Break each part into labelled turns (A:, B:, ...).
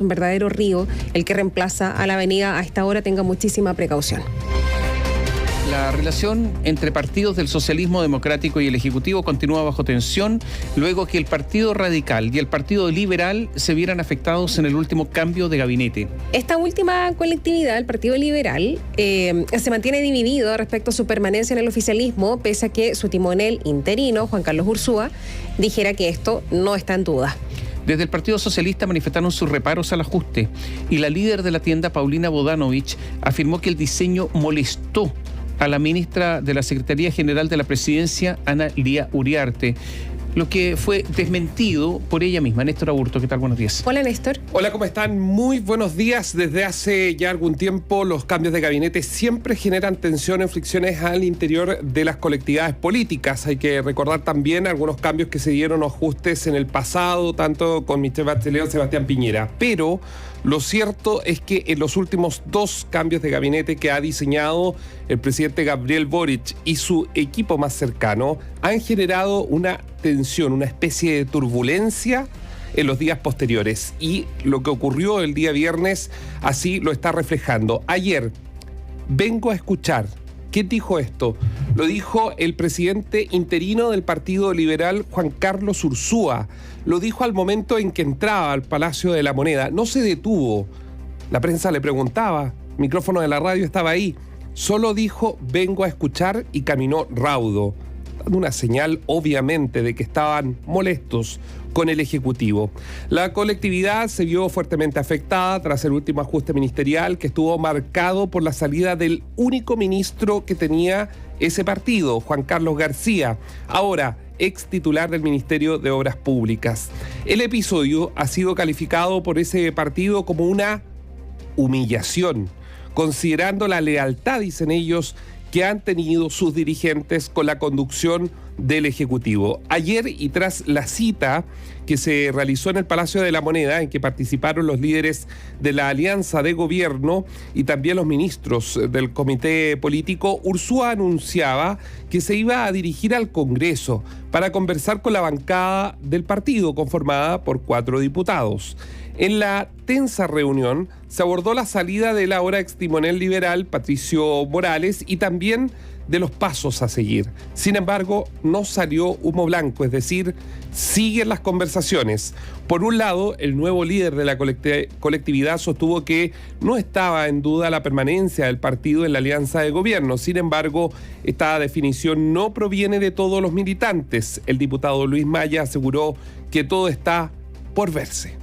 A: un verdadero río el que reemplaza a la avenida. A esta hora tenga muchísima precaución.
B: La relación entre partidos del socialismo democrático y el Ejecutivo continúa bajo tensión luego que el Partido Radical y el Partido Liberal se vieran afectados en el último cambio de gabinete.
A: Esta última colectividad, el Partido Liberal, se mantiene dividido respecto a su permanencia en el oficialismo, pese a que su timonel interino, Juan Carlos Ursúa, dijera que esto no está en duda.
B: Desde el Partido Socialista manifestaron sus reparos al ajuste y la líder de la tienda, Paulina Bodanovich, afirmó que el diseño molestó a la ministra de la Secretaría General de la Presidencia, Ana Lía Uriarte, lo que fue desmentido por ella misma. Néstor Aburto, ¿qué tal? Buenos días.
A: Hola, Néstor.
C: Hola, ¿cómo están? Muy buenos días. Desde hace ya algún tiempo los cambios de gabinete siempre generan tensión y fricciones al interior de las colectividades políticas. Hay que recordar también algunos cambios que se dieron, ajustes en el pasado, tanto con Michelle Bachelet o Sebastián Piñera. Pero lo cierto es que en los últimos dos cambios de gabinete que ha diseñado el presidente Gabriel Boric y su equipo más cercano han generado una tensión, una especie de turbulencia en los días posteriores. Y lo que ocurrió el día viernes así lo está reflejando. Ayer, vengo a escuchar. ¿Quién dijo esto? Lo dijo el presidente interino del Partido Liberal, Juan Carlos Ursúa. Lo dijo al momento en que entraba al Palacio de la Moneda. No se detuvo. La prensa le preguntaba, el micrófono de la radio estaba ahí. Solo dijo, vengo a escuchar, y caminó raudo, dando una señal, obviamente, de que estaban molestos con el Ejecutivo. La colectividad se vio fuertemente afectada tras el último ajuste ministerial que estuvo marcado por la salida del único ministro que tenía ese partido, Juan Carlos García, ahora ex titular del Ministerio de Obras Públicas. El episodio ha sido calificado por ese partido como una humillación, considerando la lealtad, dicen ellos, que han tenido sus dirigentes con la conducción del Ejecutivo. Ayer, y tras la cita que se realizó en el Palacio de la Moneda, en que participaron los líderes de la alianza de gobierno y también los ministros del comité político, Ursúa anunciaba que se iba a dirigir al Congreso para conversar con la bancada del partido, conformada por 4 diputados. En la tensa reunión se abordó la salida del ahora extimonel liberal Patricio Morales y también de los pasos a seguir. Sin embargo, no salió humo blanco, es decir, siguen las conversaciones. Por un lado, el nuevo líder de la colectividad sostuvo que no estaba en duda la permanencia del partido en la alianza de gobierno. Sin embargo, esta definición no proviene de todos los militantes. El diputado Luis Maya aseguró que todo está por verse.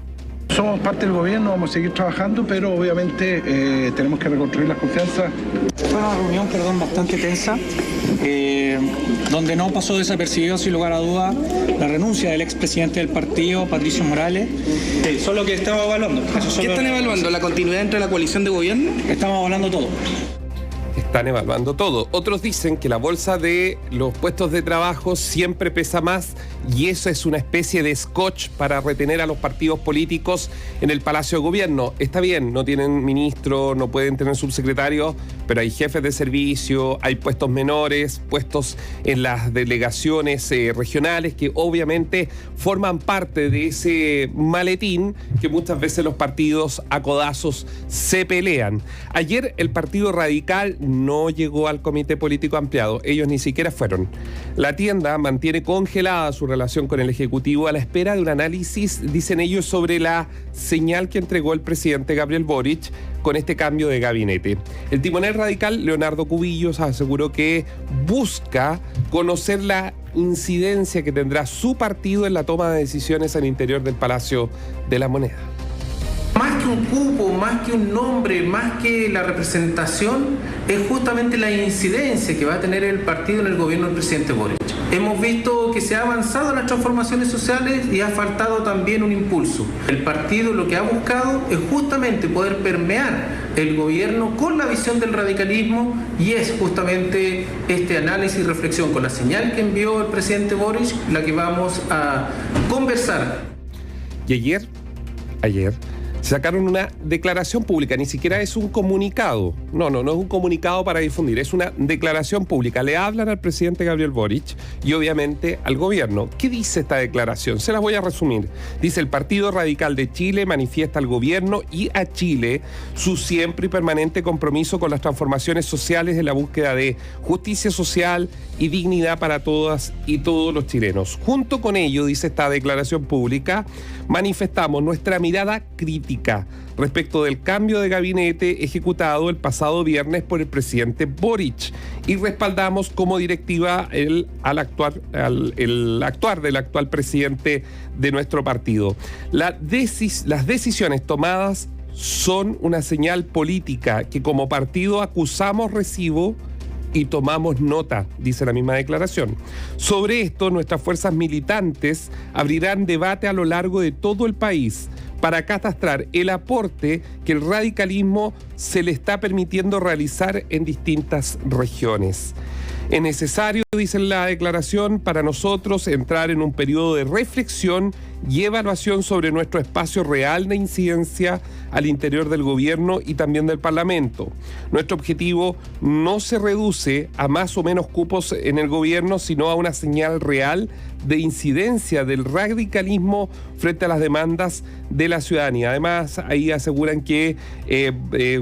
D: Somos parte del gobierno, vamos a seguir trabajando, pero obviamente tenemos que reconstruir las confianzas.
E: Fue una reunión, bastante tensa, donde no pasó desapercibido, sin lugar a duda, la renuncia del expresidente del partido, Patricio Morales.
F: Solo que estamos evaluando. ¿Qué están evaluando? ¿La continuidad entre la coalición de gobierno?
E: Estamos evaluando todo.
C: Están evaluando todo. Otros dicen que la bolsa de los puestos de trabajo siempre pesa más y eso es una especie de scotch para retener a los partidos políticos en el Palacio de Gobierno. Está bien, no tienen ministro, no pueden tener subsecretarios, pero hay jefes de servicio, hay puestos menores, puestos en las delegaciones regionales que obviamente forman parte de ese maletín que muchas veces los partidos a codazos se pelean. Ayer el Partido Radical no llegó al comité político ampliado, ellos ni siquiera fueron. La tienda mantiene congelada su relación con el Ejecutivo a la espera de un análisis, dicen ellos, sobre la señal que entregó el presidente Gabriel Boric con este cambio de gabinete. El timonel radical, Leonardo Cubillos, aseguró que busca conocer la incidencia que tendrá su partido en la toma de decisiones al interior del Palacio de la Moneda.
F: Más que un cupo, más que un nombre, más que la representación, es justamente la incidencia que va a tener el partido en el gobierno del presidente Boric. Hemos visto que se ha avanzado en las transformaciones sociales y ha faltado también un impulso. El partido lo que ha buscado es justamente poder permear el gobierno con la visión del radicalismo y es justamente este análisis y reflexión con la señal que envió el presidente Boric la que vamos a conversar.
C: Y ayer sacaron una declaración pública, ni siquiera es un comunicado. No es un comunicado para difundir, es una declaración pública. Le hablan al presidente Gabriel Boric y obviamente al gobierno. ¿Qué dice esta declaración? Se las voy a resumir. Dice: el Partido Radical de Chile manifiesta al gobierno y a Chile su siempre y permanente compromiso con las transformaciones sociales en la búsqueda de justicia social y dignidad para todas y todos los chilenos. Junto con ello, dice esta declaración pública, manifestamos nuestra mirada crítica respecto del cambio de gabinete ejecutado el pasado viernes por el presidente Boric y respaldamos como directiva el actuar del actual presidente de nuestro partido. Las decisiones tomadas son una señal política que como partido acusamos recibo y tomamos nota, dice la misma declaración. Sobre esto, nuestras fuerzas militantes abrirán debate a lo largo de todo el país para catastrar el aporte que el radicalismo se le está permitiendo realizar en distintas regiones. Es necesario, dice la declaración, para nosotros entrar en un periodo de reflexión y evaluación sobre nuestro espacio real de incidencia al interior del gobierno y también del Parlamento. Nuestro objetivo no se reduce a más o menos cupos en el gobierno, sino a una señal real de incidencia del radicalismo frente a las demandas de la ciudadanía. Además, ahí aseguran que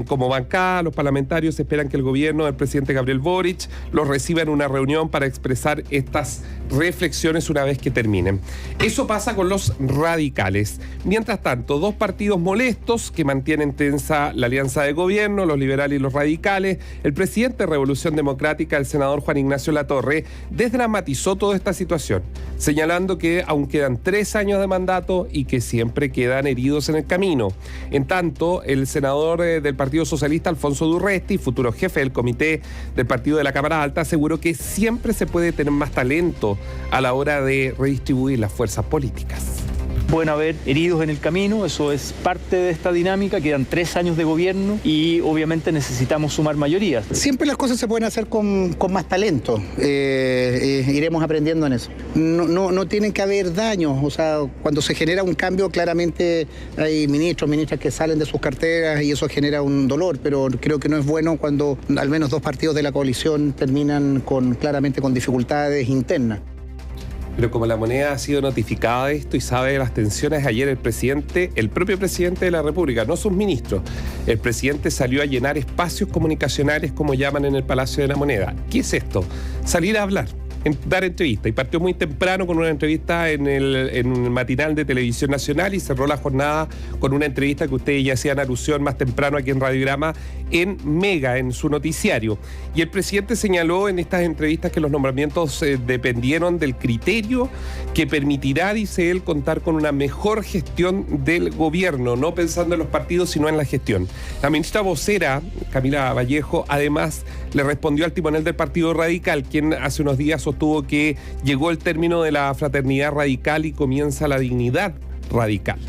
C: como bancada, los parlamentarios esperan que el gobierno del presidente Gabriel Boric los reciba en una reunión para expresar estas reflexiones una vez que terminen. Eso pasa con los radicales. Mientras tanto, dos partidos molestos que mantienen tensa la alianza de gobierno, los liberales y los radicales. El presidente de Revolución Democrática, el senador Juan Ignacio Latorre, desdramatizó toda esta situación, señalando que aún quedan 3 años de mandato y que siempre quedan heridos en el camino. En tanto, el senador del Partido Socialista, Alfonso Durresti, futuro jefe del comité del Partido de la Cámara Alta, aseguró que siempre se puede tener más talento a la hora de redistribuir las fuerzas políticas.
G: Pueden haber heridos en el camino, eso es parte de esta dinámica, quedan 3 años de gobierno y obviamente necesitamos sumar mayorías.
H: Siempre las cosas se pueden hacer con más talento, iremos aprendiendo en eso. No tienen que haber daños, o sea, cuando se genera un cambio claramente hay ministras que salen de sus carteras y eso genera un dolor, pero creo que no es bueno cuando al menos 2 partidos de la coalición terminan claramente con dificultades internas.
C: Pero como La Moneda ha sido notificada de esto y sabe de las tensiones, ayer el propio presidente de la República, no sus ministros, el presidente salió a llenar espacios comunicacionales, como llaman en el Palacio de la Moneda. ¿Qué es esto? Salir a hablar, dar entrevista. Y partió muy temprano con una entrevista en un matinal de Televisión Nacional y cerró la jornada con una entrevista que ustedes ya hacían alusión más temprano aquí en Radiograma, en Mega, en su noticiario. Y el presidente señaló en estas entrevistas que los nombramientos dependieron del criterio que permitirá, dice él, contar con una mejor gestión del gobierno, no pensando en los partidos, sino en la gestión. La ministra vocera, Camila Vallejo, además le respondió al timonel del Partido Radical, quien hace unos días sostuvo que llegó el término de la fraternidad radical y comienza la dignidad radical.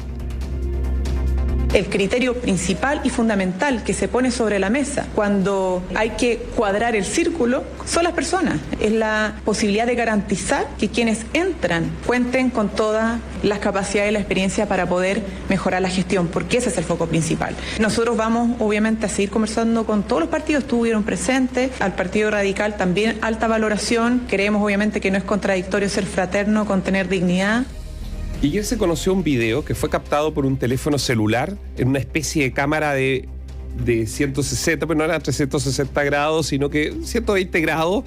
I: El criterio principal y fundamental que se pone sobre la mesa cuando hay que cuadrar el círculo son las personas. Es la posibilidad de garantizar que quienes entran cuenten con todas las capacidades y la experiencia para poder mejorar la gestión, porque ese es el foco principal. Nosotros vamos obviamente a seguir conversando con todos los partidos, estuvieron presentes, al Partido Radical también alta valoración, creemos obviamente que no es contradictorio ser fraterno con tener dignidad.
C: Y ayer se conoció un video que fue captado por un teléfono celular en una especie de cámara de 160, pero no era 360 grados, sino que 120 grados,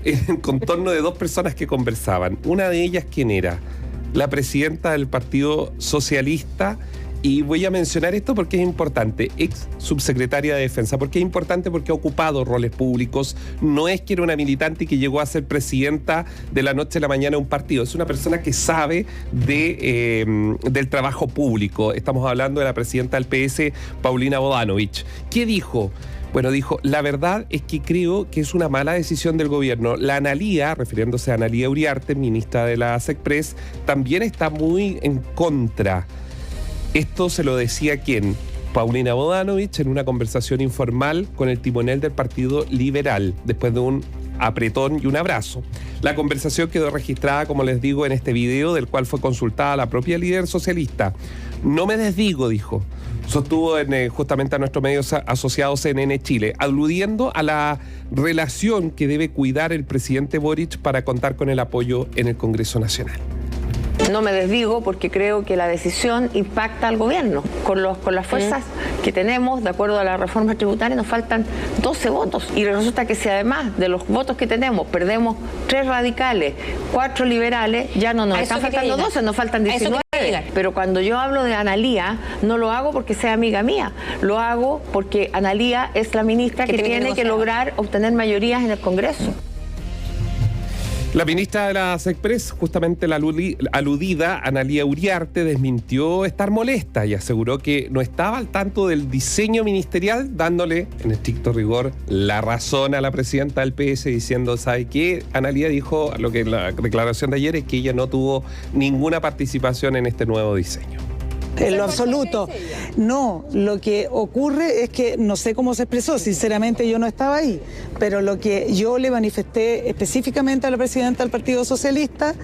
C: en contorno de 2 personas que conversaban. Una de ellas, ¿quién era? La presidenta del Partido Socialista. Y voy a mencionar esto porque es importante, ex subsecretaria de Defensa. ¿Por qué es importante? Porque ha ocupado roles públicos. No es que era una militante que llegó a ser presidenta de la noche a la mañana de un partido. Es una persona que sabe del trabajo público. Estamos hablando de la presidenta del PS, Paulina Bodanovich. ¿Qué dijo? Bueno, dijo, la verdad es que creo que es una mala decisión del gobierno. La Analía, refiriéndose a Analía Uriarte, ministra de la SECPRES, también está muy en contra. Esto se lo decía ¿quién? Paulina Bodanovich en una conversación informal con el timonel del Partido Liberal, después de un apretón y un abrazo. La conversación quedó registrada, como les digo, en este video, del cual fue consultada la propia líder socialista. No me desdigo, dijo. Sostuvo justamente a nuestros medios asociados CNN Chile, aludiendo a la relación que debe cuidar el presidente Boric para contar con el apoyo en el Congreso Nacional.
J: No me desdigo porque creo que la decisión impacta al gobierno. Con las fuerzas que tenemos, de acuerdo a la reforma tributaria, nos faltan 12 votos. Y resulta que si además de los votos que tenemos perdemos 3 radicales, 4 liberales, ya no nos están faltando 12, nos faltan 19. Pero cuando yo hablo de Analía, no lo hago porque sea amiga mía. Lo hago porque Analía es la ministra que tiene que lograr obtener mayorías en el Congreso.
C: La ministra de la SECPRES, justamente la aludida Analía Uriarte, desmintió estar molesta y aseguró que no estaba al tanto del diseño ministerial, dándole, en estricto rigor, la razón a la presidenta del PS, diciendo, ¿sabe qué? Analía dijo, lo que la declaración de ayer es que ella no tuvo ninguna participación en este nuevo diseño.
K: En lo absoluto. No, lo que ocurre es que no sé cómo se expresó, sinceramente yo no estaba ahí, pero lo que yo le manifesté específicamente a la presidenta del Partido Socialista,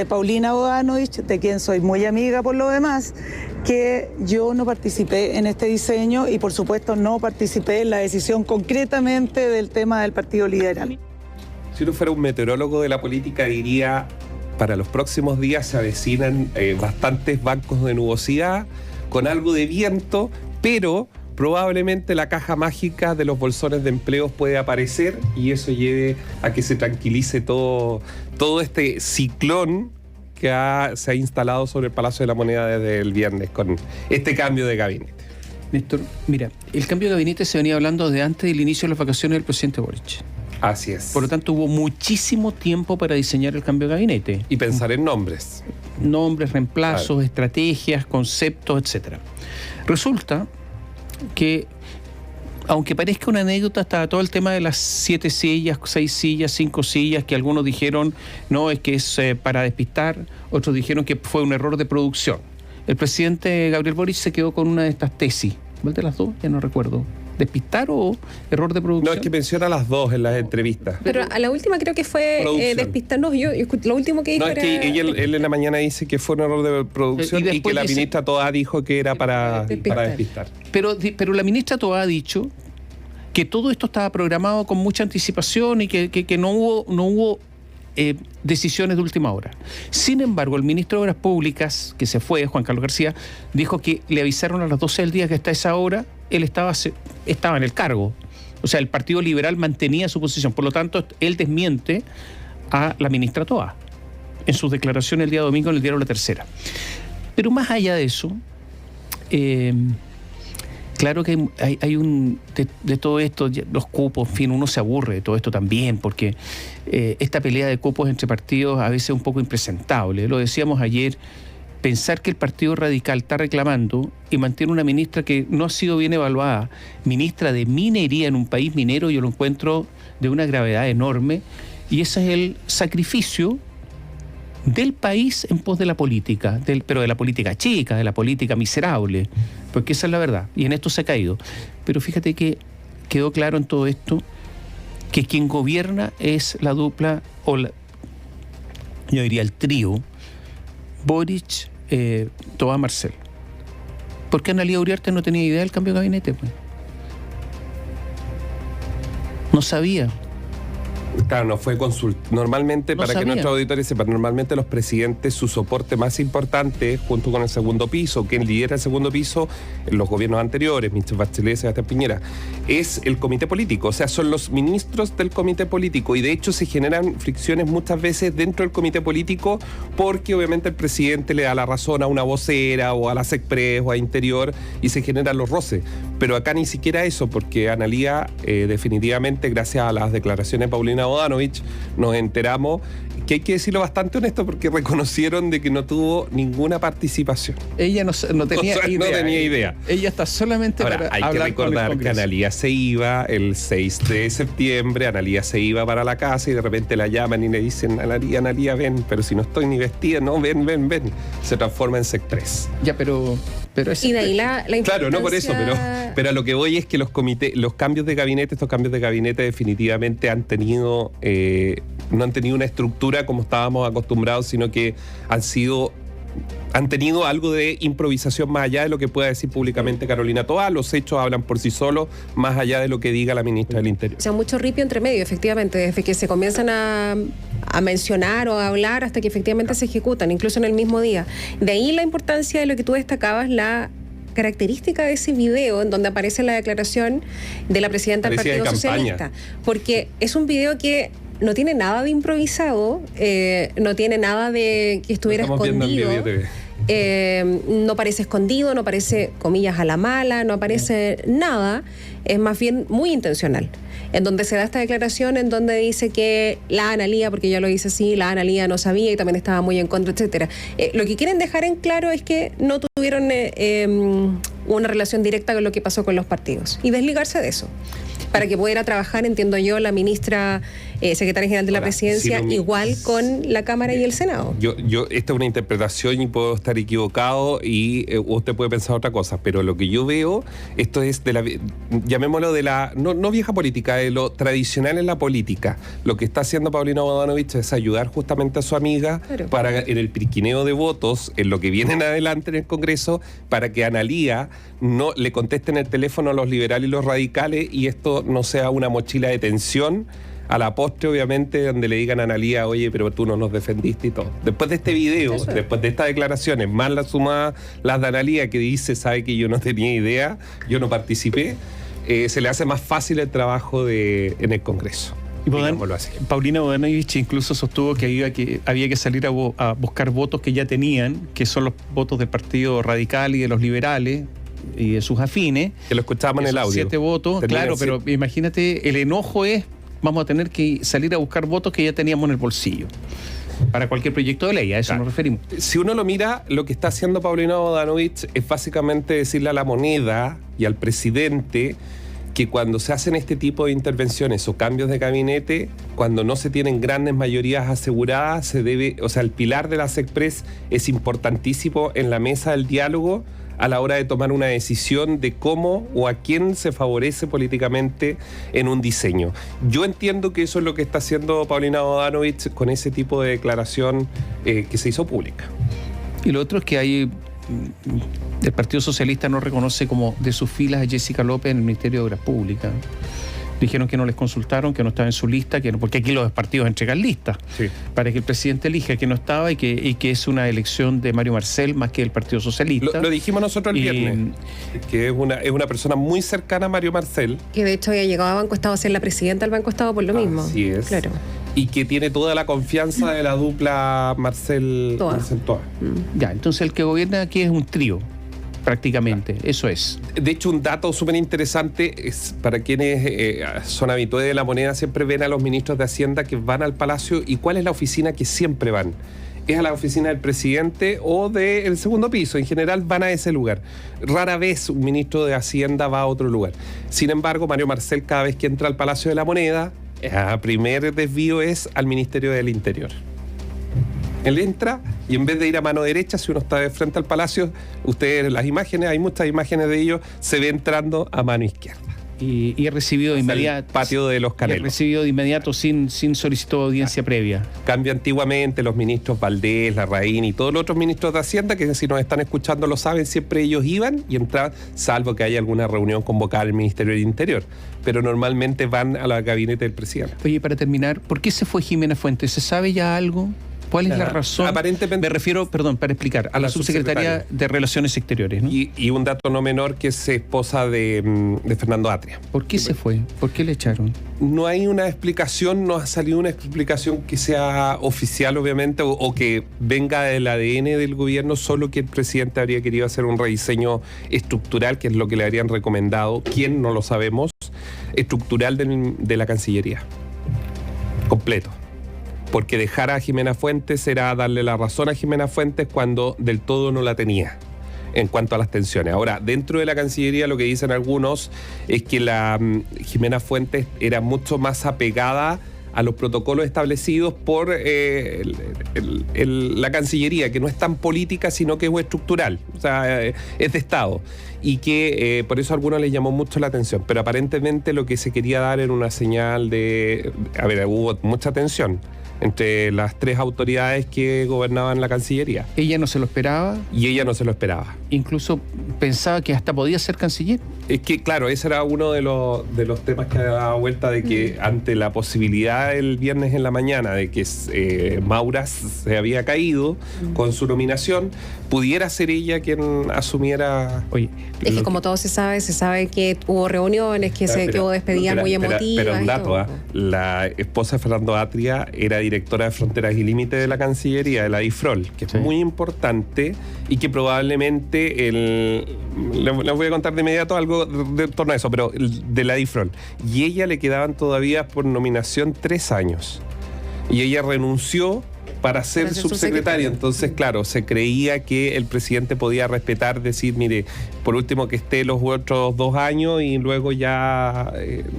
K: Paulina Bodanovich, de quien soy muy amiga por lo demás, que yo no participé en este diseño y por supuesto no participé en la decisión concretamente del tema del Partido Liberal.
C: Si uno fuera un meteorólogo de la política diría... Para los próximos días se avecinan bastantes bancos de nubosidad, con algo de viento, pero probablemente la caja mágica de los bolsones de empleos puede aparecer y eso lleve a que se tranquilice todo este ciclón que se ha instalado sobre el Palacio de la Moneda desde el viernes con este cambio de gabinete.
B: Néstor, mira, el cambio de gabinete se venía hablando de antes del inicio de las vacaciones del presidente Boric.
C: Así es.
B: Por lo tanto, hubo muchísimo tiempo para diseñar el cambio de gabinete.
C: Y pensar en nombres.
B: Nombres, reemplazos, claro, estrategias, conceptos, etc. Resulta que, aunque parezca una anécdota, estaba todo el tema de las 7 sillas, 6 sillas, 5 sillas, que algunos dijeron, no, es que es para despistar, otros dijeron que fue un error de producción. El presidente Gabriel Boric se quedó con una de estas tesis. ¿Cuál de las dos? Ya no recuerdo. ¿Despistar o error de producción?
C: No, es que menciona las dos en las entrevistas.
A: Pero a la última creo que fue despistar. No, yo lo último que dijo
C: era... No, es que él en la mañana dice que fue un error de producción y que la ministra Toá dijo que era para despistar.
B: Pero la ministra Toá ha dicho que todo esto estaba programado con mucha anticipación y que no hubo decisiones de última hora. Sin embargo, el ministro de Obras Públicas, que se fue, Juan Carlos García, dijo que le avisaron a las 12 del día que hasta esa hora él estaba en el cargo. O sea, el Partido Liberal mantenía su posición. Por lo tanto, él desmiente a la ministra Toá en sus declaraciones el día domingo en el diario La Tercera. Pero más allá de eso, claro que hay de todo esto, los cupos, en fin, uno se aburre de todo esto también, porque esta pelea de cupos entre partidos a veces es un poco impresentable. Lo decíamos ayer, pensar que el Partido Radical está reclamando y mantiene una ministra que no ha sido bien evaluada, ministra de minería en un país minero, yo lo encuentro de una gravedad enorme, y ese es el sacrificio del país en pos de la política, pero de la política chica, de la política miserable, porque esa es la verdad, y en esto se ha caído. Pero fíjate que quedó claro en todo esto que quien gobierna es la dupla, yo diría el trío, Boric, Toá, Marcel. ¿Por qué Analía Uriarte no tenía idea del cambio de gabinete? Pues? No sabía.
C: Claro, no fue normalmente, no para sabía. Que nuestros auditores sepan, normalmente los presidentes, su soporte más importante, junto con el segundo piso, quien lidera el segundo piso en los gobiernos anteriores, Michelle Bachelet, Sebastián Piñera, es el comité político, o sea, son los ministros del comité político, y de hecho se generan fricciones muchas veces dentro del comité político, porque obviamente el presidente le da la razón a una vocera, o a la SECPRES, o a Interior, y se generan los roces. Pero acá ni siquiera eso, porque Analía, definitivamente, gracias a las declaraciones de Paulina Bodanovich, nos enteramos que hay que decirlo bastante honesto porque reconocieron de que no tuvo ninguna participación.
B: Ella no tenía idea.
C: No tenía idea.
B: Ella está solamente
C: ahora,
B: para
C: hay
B: hablar
C: que recordar
B: con el
C: que Analía se iba el 6 de septiembre, Analía se iba para la casa y de repente la llaman y le dicen, Analía, ven, pero si no estoy ni vestida, no, ven. Se transforma en SEC3.
B: Ya, pero es...
A: Y de ahí la importancia...
C: Claro, no por eso, pero a lo que voy es que los cambios de gabinete, estos cambios de gabinete definitivamente han tenido, no han tenido una estructura como estábamos acostumbrados, sino que han sido han tenido algo de improvisación más allá de lo que pueda decir públicamente Carolina Toá. Los hechos hablan por sí solos, más allá de lo que diga la ministra del Interior.
A: O sea, mucho ripio entre medio, efectivamente, desde que se comienzan a mencionar o a hablar hasta que efectivamente se ejecutan, incluso en el mismo día. De ahí la importancia de lo que tú destacabas, la característica de ese video en donde aparece la declaración de la presidenta del Partido Socialista. Porque es un video que no tiene nada de improvisado, no tiene nada de que estuviera escondido. No parece escondido, no parece comillas a la mala, no aparece nada, es más bien muy intencional. En donde se da esta declaración, en donde dice que la Ana Lía, porque ya lo dice así, la Ana Lía no sabía y también estaba muy en contra, etcétera. Lo que quieren dejar en claro es que no tuvieron una relación directa con lo que pasó con los partidos y desligarse de eso, para que pudiera trabajar, entiendo yo, la ministra secretaria general de la Presidencia, igual con la Cámara y el Senado.
C: Esta es una interpretación y puedo estar equivocado y usted puede pensar otra cosa, pero lo que yo veo, esto es de la, llamémoslo de la, no vieja política, de lo tradicional en la política. Lo que está haciendo Paulina Bodanovich es ayudar justamente a su amiga para en el pirquineo de votos, en lo que vienen adelante en el Congreso, para que Ana Lía no le contesten el teléfono a los liberales y los radicales y esto no sea una mochila de tensión a la postre, obviamente, donde le digan a Ana Lía, oye, pero tú no nos defendiste y todo. Después de este video, después de estas declaraciones, más las sumadas las de Ana Lía, que dice, sabe que yo no tenía idea, yo no participé, se le hace más fácil el trabajo en el Congreso.
B: Y Paulina Bodanovich incluso sostuvo que había que salir a buscar votos que ya tenían, que son los votos del Partido Radical y de los liberales, y de sus afines.
C: Que lo escuchábamos en el audio.
B: 7 votos, claro, pero imagínate, el enojo es, vamos a tener que salir a buscar votos que ya teníamos en el bolsillo para cualquier proyecto de ley, a eso nos referimos.
C: Si uno lo mira, lo que está haciendo Paulina Bodanovich es básicamente decirle a la moneda y al presidente que cuando se hacen este tipo de intervenciones o cambios de gabinete, cuando no se tienen grandes mayorías aseguradas, se debe, o sea, el pilar de la SECPRES es importantísimo en la mesa del diálogo a la hora de tomar una decisión de cómo o a quién se favorece políticamente en un diseño. Yo entiendo que eso es lo que está haciendo Paulina Bodanovich con ese tipo de declaración que se hizo pública.
B: Y lo otro es que hay... El Partido Socialista no reconoce como de sus filas a Jessica López en el Ministerio de Obras Públicas. Dijeron que no les consultaron, que no estaba en su lista, porque aquí los partidos entregan listas para que el presidente elija, que no estaba y que es una elección de Mario Marcel más que del Partido Socialista.
C: Lo dijimos nosotros el viernes, que es una persona muy cercana a Mario Marcel.
A: Que de hecho había llegado a Banco Estado a ser la presidenta del Banco Estado por lo mismo.
C: Así es.
A: Claro.
C: Y que tiene toda la confianza de la dupla Marcel-Toá.
B: Ya, entonces el que gobierna aquí es un trío. Prácticamente, eso es.
C: De hecho, un dato súper interesante es para quienes son habituales de la moneda, siempre ven a los ministros de Hacienda que van al Palacio. ¿Y cuál es la oficina que siempre van? Es a la oficina del presidente o del segundo piso. En general van a ese lugar. Rara vez un ministro de Hacienda va a otro lugar. Sin embargo, Mario Marcel, cada vez que entra al Palacio de la Moneda, el primer desvío es al Ministerio del Interior. Él entra y en vez de ir a mano derecha, si uno está de frente al Palacio, ustedes las imágenes, hay muchas imágenes de ellos, se ve entrando a mano izquierda.
B: Y he recibido de inmediato.
C: El patio de los Canelos.
B: He recibido de inmediato sin solicitud de audiencia previa.
C: Cambio antiguamente, los ministros Valdés, Larraín y todos los otros ministros de Hacienda, que si nos están escuchando lo saben, siempre ellos iban y entraban, salvo que haya alguna reunión convocada al Ministerio del Interior. Pero normalmente van a la gabinete del presidente.
B: Oye, para terminar, ¿por qué se fue Jimena Fuentes? ¿Se sabe ya algo? ¿Cuál es la razón?
C: Aparentemente,
B: me refiero, perdón, para explicar, a la subsecretaria de Relaciones Exteriores, ¿no?
C: Y un dato no menor, que es esposa de Fernando Atria.
B: ¿Por qué se fue? ¿Por qué le echaron?
C: No hay una explicación, no ha salido una explicación que sea oficial, obviamente, o que venga del ADN del gobierno, solo que el presidente habría querido hacer un rediseño estructural, que es lo que le habrían recomendado, quién no lo sabemos, estructural de la Cancillería. Completo. Porque dejar a Jimena Fuentes era darle la razón a Jimena Fuentes cuando del todo no la tenía en cuanto a las tensiones. Ahora, dentro de la Cancillería lo que dicen algunos es que la Jimena Fuentes era mucho más apegada a los protocolos establecidos por la Cancillería, que no es tan política, sino que es estructural, o sea, es de Estado, y que por eso a algunos les llamó mucho la atención, pero aparentemente lo que se quería dar era una señal de... A ver, hubo mucha tensión. entre las tres autoridades que gobernaban la Cancillería.
B: ¿Ella no se lo esperaba?
C: Y ella no se lo esperaba.
B: Incluso pensaba que hasta podía ser canciller.
C: Es que, claro, ese era uno de los temas que daba vuelta, de que ante la posibilidad el viernes en la mañana de que Maura se había caído con su nominación, pudiera ser ella quien asumiera...
A: Oye, es que como todo se sabe que hubo reuniones, que hubo despedidas muy emotivas.
C: Pero un dato, la esposa de Fernando Atria era directora de Fronteras y Límites de la Cancillería, de la DIFROL, que es muy importante y que probablemente les voy a contar de inmediato algo de torno a eso, pero de la DIFROL. Y ella le quedaban todavía por nominación 3 años. Y ella renunció para ser subsecretaria. Entonces, claro, se creía que el presidente podía respetar, decir, mire, por último que esté los otros 2 años y luego ya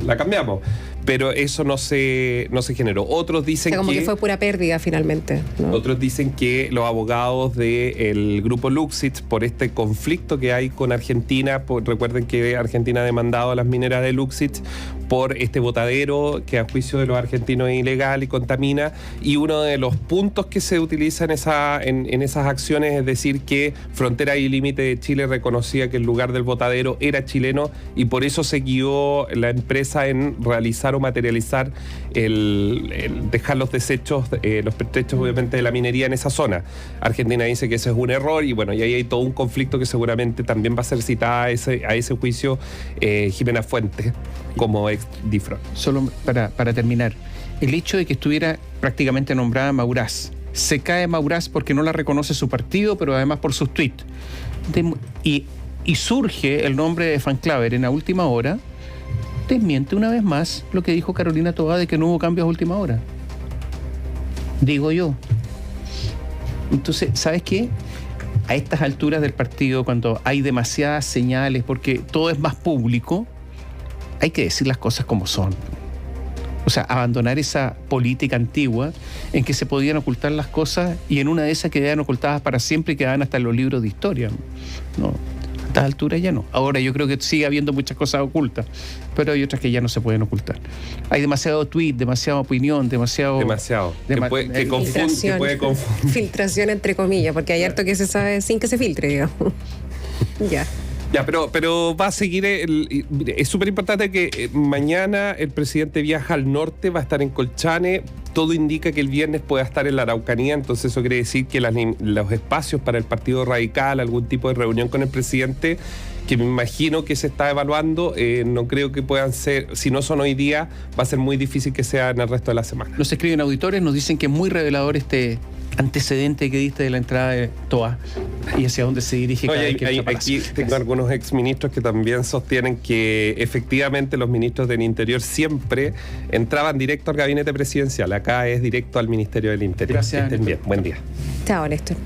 C: la cambiamos. Pero eso no se generó. Otros dicen
A: como que fue pura pérdida finalmente, ¿no?
C: Otros dicen que los abogados del grupo Luxich, por este conflicto que hay con Argentina, recuerden que Argentina ha demandado a las mineras de Luxich por este botadero que a juicio de los argentinos es ilegal y contamina, y uno de los puntos que se utiliza en esas acciones es decir que Frontera y Límite de Chile reconocía que el lugar del botadero era chileno, y por eso se guió la empresa en realizar o materializar el dejar los desechos, los pertrechos obviamente de la minería en esa zona. Argentina dice que ese es un error, y bueno, y ahí hay todo un conflicto que seguramente también va a ser citada a ese juicio Jimena Fuentes como ex DIFROL.
B: Solo para terminar, el hecho de que estuviera prácticamente nombrada Maurás, se cae Maurás porque no la reconoce su partido, pero además por sus tweets, y surge el nombre de Van Claver en la última hora, desmiente una vez más lo que dijo Carolina Toá de que no hubo cambios a última hora. Digo yo. Entonces, ¿sabes qué? A estas alturas del partido, cuando hay demasiadas señales, porque todo es más público, hay que decir las cosas como son. O sea, abandonar esa política antigua en que se podían ocultar las cosas y en una de esas quedaban ocultadas para siempre y quedaban hasta en los libros de historia. No, a estas alturas ya no. Ahora yo creo que sigue habiendo muchas cosas ocultas, pero hay otras que ya no se pueden ocultar. Hay demasiado tweet, demasiada opinión, demasiado. Que puede confundir.
A: Filtración entre comillas, porque hay harto que se sabe sin que se filtre, digamos. Ya.
C: Ya, pero va a seguir. Es súper importante que mañana el presidente viaja al norte, va a estar en Colchane. Todo indica que el viernes pueda estar en la Araucanía, entonces eso quiere decir que los espacios para el Partido Radical, algún tipo de reunión con el presidente, que me imagino que se está evaluando, no creo que puedan ser, si no son hoy día, va a ser muy difícil que sea en el resto de la semana.
B: Nos escriben auditores, nos dicen que es muy revelador este antecedente que diste de la entrada de Toá y hacia dónde se dirige cada vez que entra
C: Aquí tengo algunos exministros que también sostienen que efectivamente los ministros del Interior siempre entraban directo al gabinete presidencial. Acá es directo al Ministerio del Interior.
B: Gracias.
C: Estén bien. Buen día.
A: Chao, Néstor.